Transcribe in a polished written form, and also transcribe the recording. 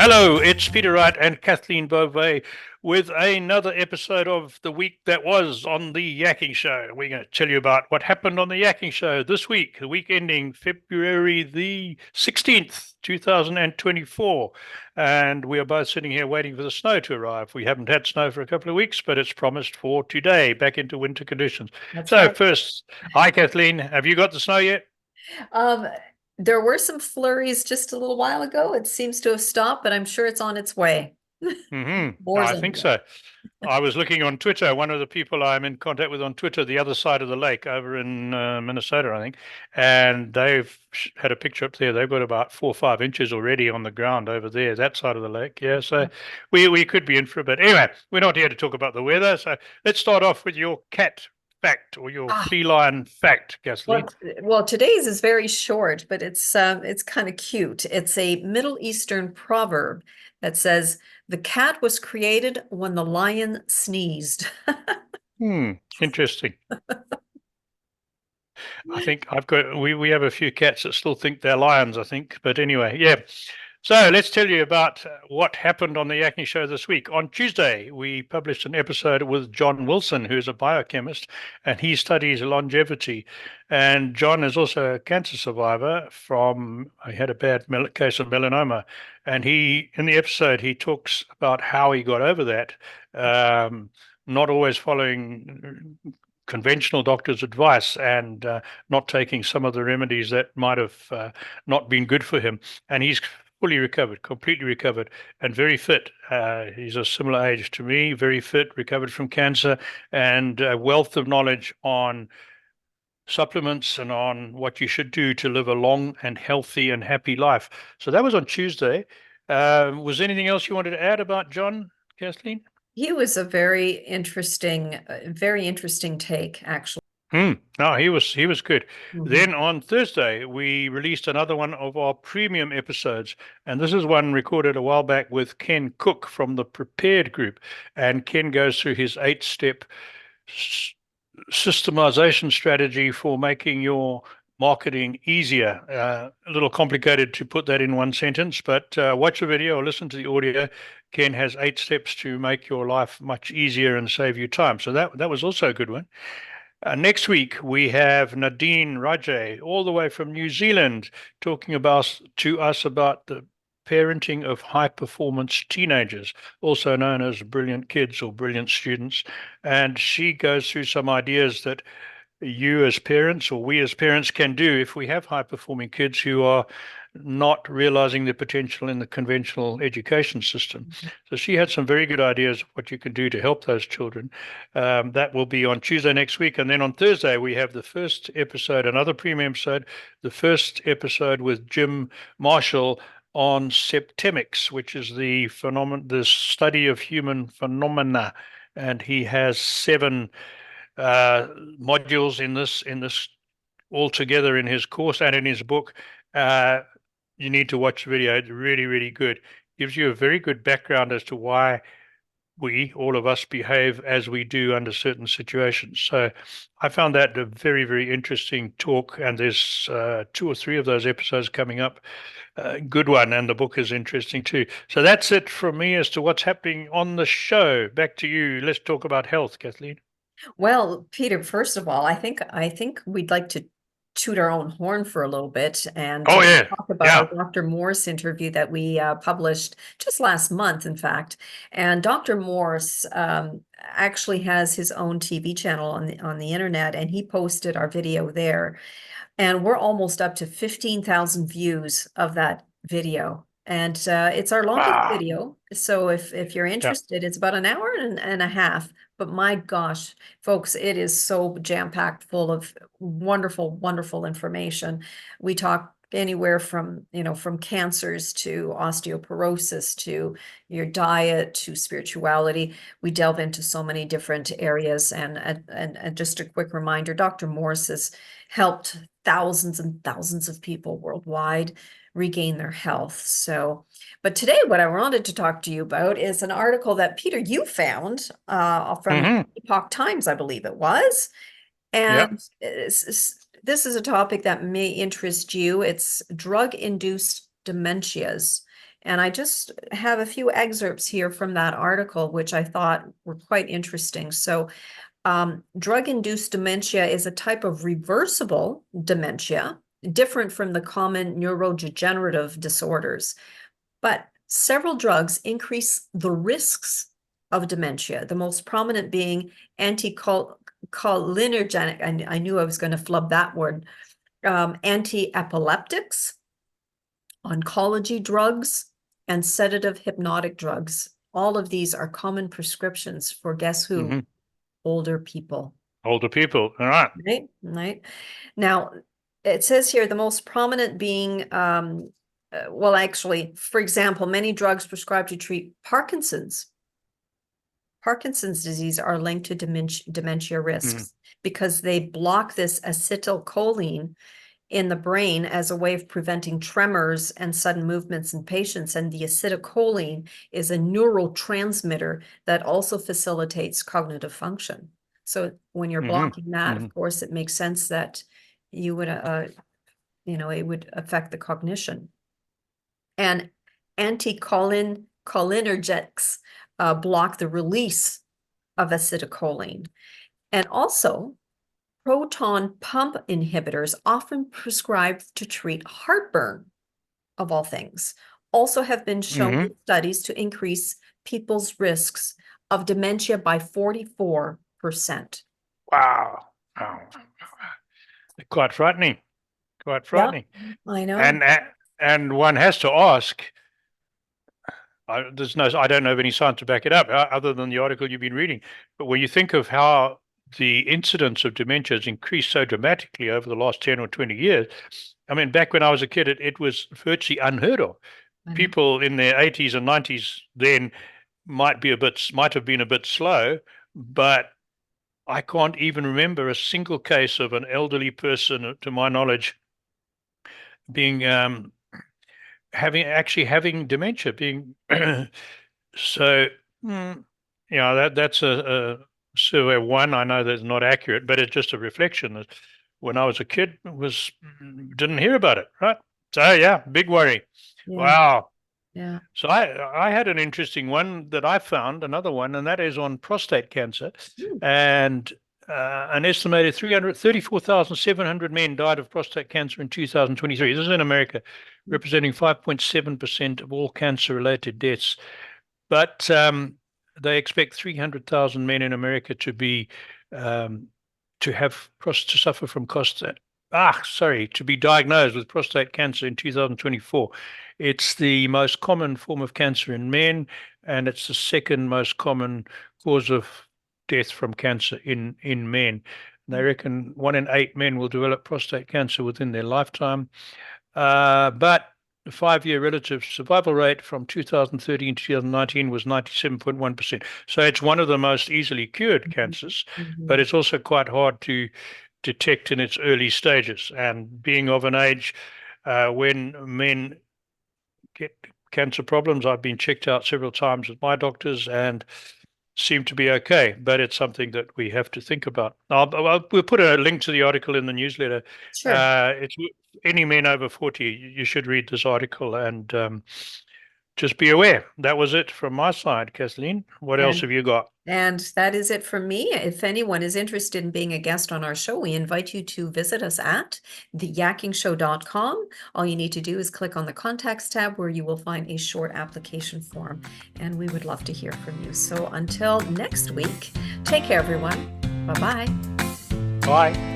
Hello, it's Peter Wright and Kathleen Beauvais with another episode of the week that was on the Yakking Show. We're going to tell you about what happened on the Yakking Show this week, the week ending February the 16th, 2024. And we are both sitting here waiting for the snow to arrive. We haven't had snow for a couple of weeks, but it's promised for today, back into winter conditions. That's So right. first, hi Kathleen, have you got the snow yet? Um, there were some flurries just a little while ago. It seems to have stopped, but I'm sure it's on its way. More's I on the think way. so. I was looking on Twitter. One of the people I'm in contact with on Twitter, the other side of the lake over in Minnesota, I think, and they've had a picture up there. They've got about 4 or 5 inches already on the ground over there, that side of the lake. Yeah, so we could be in for a bit. Anyway, we're not here to talk about the weather. So let's start off with your cat fact or your Ah, feline fact, Kathleen. well, today's is very short, but it's kind of cute. It's a Middle Eastern proverb that says, "The cat was created when the lion sneezed." Interesting. I think I've got we have a few cats that still think they're lions, I think. But anyway, yeah. So let's tell you about what happened on the Yakking Show this week. On Tuesday, we published an episode with John Wilson, who's a biochemist, and he studies longevity. And John is also a cancer survivor from, he had a bad case of melanoma. And in the episode, he talks about how he got over that, not always following conventional doctor's advice and not taking some of the remedies that might have not been good for him. And he's fully recovered, completely recovered, and very fit. He's a similar age to me, very fit, recovered from cancer, and a wealth of knowledge on supplements and on what you should do to live a long and healthy and happy life. So that was on Tuesday. Was there anything else you wanted to add about John, Kathleen? He was a very interesting take, actually. No, he was good. Mhm. Then on Thursday, we released another one of our premium episodes, and this is one recorded a while back with Ken Cook from the Prepared Group, and Ken goes through his 8-step systemization strategy for making your marketing easier. A little complicated to put that in one sentence, but watch the video or listen to the audio. Ken has 8 steps to make your life much easier and save you time. So that was also a good one. Next week, we have Nadine Rajeh, all the way from New Zealand, talking to us about the parenting of high performance teenagers, also known as brilliant kids or brilliant students. And she goes through some ideas that you as parents or we as parents can do if we have high performing kids who are not realizing their potential in the conventional education system. So she had some very good ideas of what you can do to help those children. That will be on Tuesday next week. And then on Thursday, we have the first episode, another premium episode, the first episode with Jim Marshall on septemics, which is the study of human phenomena. And he has 7 modules in this all together in his course and in his book. Uh, you need to watch the video. It's really, really good. Gives you a very good background as to why all of us, behave as we do under certain situations. So I found that a very, very interesting talk. And there's 2 or 3 of those episodes coming up. Good one. And the book is interesting too. So that's it from me as to what's happening on the show. Back to you. Let's talk about health, Kathleen. Well, Peter, first of all, I think we'd like to toot our own horn for a little bit and Oh, yeah. talk about our Yeah. Dr. Morse interview that we published just last month, in fact. And Dr. Morse actually has his own TV channel on the internet, and he posted our video there. And we're almost up to 15,000 views of that video. And it's our longest Wow. video. So if you're Yeah. interested, it's about an hour and a half. But my gosh, folks, it is so jam-packed full of wonderful, wonderful information. We talk anywhere from, from cancers to osteoporosis to your diet to spirituality. We delve into so many different areas. And just a quick reminder, Dr. Morse has helped thousands and thousands of people worldwide regain their health. So, but today, what I wanted to talk to you about is an article that Peter, you found from Hmm. Epoch Times, I believe it was. Yeah. And this is a topic that may interest you. It's drug-induced dementias And I just have a few excerpts here from that article, which I thought were quite interesting. So drug-induced dementia is a type of reversible dementia, different from the common neurodegenerative disorders. But several drugs increase the risks of dementia, the most prominent being anticholinergic, I knew I was going to flub that word, anti-epileptics, oncology drugs, and sedative hypnotic drugs. All of these are common prescriptions for, guess who? Mm-hmm. Older people. Older people. All right. Right. Now, it says here the most prominent being, well, actually, for example, many drugs prescribed to treat Parkinson's disease are linked to dementia risks because they block this acetylcholine in the brain as a way of preventing tremors and sudden movements in patients. And the acetylcholine is a neurotransmitter that also facilitates cognitive function. So when you're blocking that, of course, it makes sense that you would, it would affect the cognition. And anticholinergics block the release of acetylcholine. And also, proton pump inhibitors, often prescribed to treat heartburn, of all things, also have been shown in studies to increase people's risks of dementia by 44%. Wow. Quite frightening. Quite frightening. Yeah, I know. And one has to ask, I don't know of any science to back it up other than the article you've been reading. But when you think of how the incidence of dementia has increased so dramatically over the last 10 or 20 years, I mean, back when I was a kid, it was virtually unheard of. People in their 80s and 90s then might have been a bit slow, but I can't even remember a single case of an elderly person, to my knowledge, being having dementia, being so. That's a survey one. I know that's not accurate, but it's just a reflection that when I was a kid, didn't hear about it, right? So yeah, big worry. Yeah. Wow. Yeah. So I had an interesting one that I found, another one, and that is on prostate cancer. And an estimated 334,700 men died of prostate cancer in 2023. This is in America, representing 5.7% of all cancer-related deaths. But they expect 300,000 men in America to be to suffer from to be diagnosed with prostate cancer in 2024. It's the most common form of cancer in men, and it's the second most common cause of death from cancer in men. And they reckon 1 in 8 men will develop prostate cancer within their lifetime. But the 5-year relative survival rate from 2013 to 2019 was 97.1%. So it's one of the most easily cured cancers, but it's also quite hard to detect in its early stages. And being of an age when men get cancer problems, I've been checked out several times with my doctors and seem to be okay, but it's something that we have to think about. We'll put a link to the article in the newsletter. Sure. It's any men over 40, you should read this article and just be aware. That was it from my side, Kathleen. What else have you got? And that is it from me. If anyone is interested in being a guest on our show, we invite you to visit us at theyakkingshow.com. All you need to do is click on the contacts tab where you will find a short application form, and we would love to hear from you. So until next week, take care, everyone. Bye-bye. Bye.